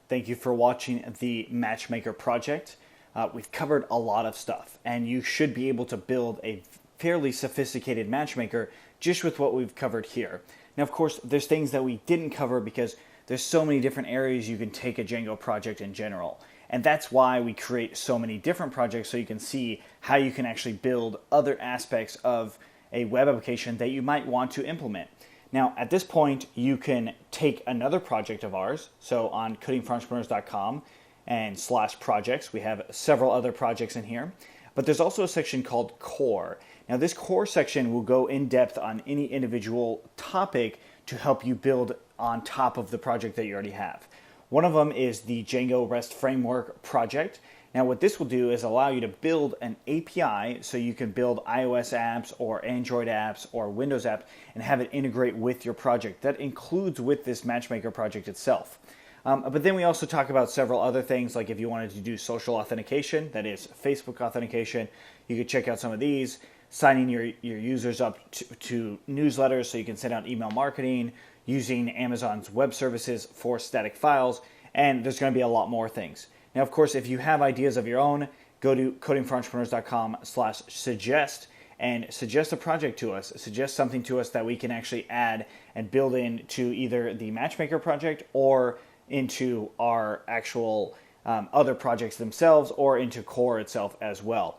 Thank you for watching the MatchMaker project. We've covered a lot of stuff, and you should be able to build a fairly sophisticated matchmaker just with what we've covered here. Now, of course, there's things that we didn't cover because there's so many different areas you can take a Django project in general. And that's why we create so many different projects, so you can see how you can actually build other aspects of a web application that you might want to implement. Now, at this point, you can take another project of ours. So on codingforentrepreneurs.com and /projects, we have several other projects in here. But there's also a section called Core. Now, this Core section will go in depth on any individual topic to help you build on top of the project that you already have. One of them is the Django REST Framework project. Now, what this will do is allow you to build an API so you can build iOS apps or Android apps or Windows apps and have it integrate with your project. That includes with this Matchmaker project itself. But then we also talk about several other things, like if you wanted to do social authentication, that is Facebook authentication, you could check out some of these, signing your users up to newsletters so you can send out email marketing, using Amazon's web services for static files, and there's going to be a lot more things. Now, of course, if you have ideas of your own, go to codingforentrepreneurs.com/suggest and suggest a project to us. Suggest something to us that we can actually add and build into either the Matchmaker project or into our actual other projects themselves or into Core itself as well.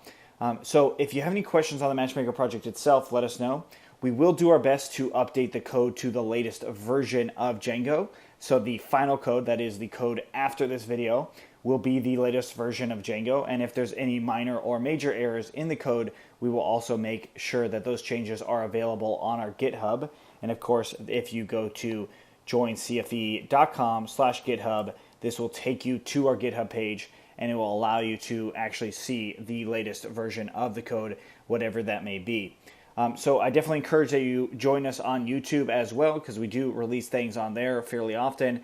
So if you have any questions on the Matchmaker project itself, let us know. We will do our best to update the code to the latest version of Django. So the final code, that is the code after this video, will be the latest version of Django. And if there's any minor or major errors in the code, we will also make sure that those changes are available on our GitHub. And of course, if you go to joincfe.com/GitHub, this will take you to our GitHub page, and it will allow you to actually see the latest version of the code, whatever that may be. So I definitely encourage that you join us on YouTube as well, because we do release things on there fairly often,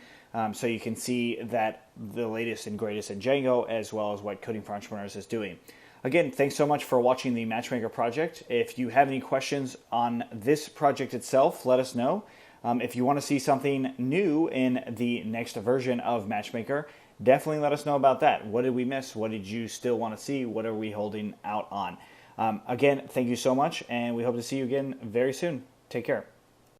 so you can see that the latest and greatest in Django, as well as what Coding for Entrepreneurs is doing. Again, thanks so much for watching the Matchmaker project. If you have any questions on this project itself, let us know. If you want to see something new in the next version of Matchmaker, definitely let us know about that. What did we miss? What did you still want to see? What are we holding out on? Again, thank you so much, and we hope to see you again very soon. Take care.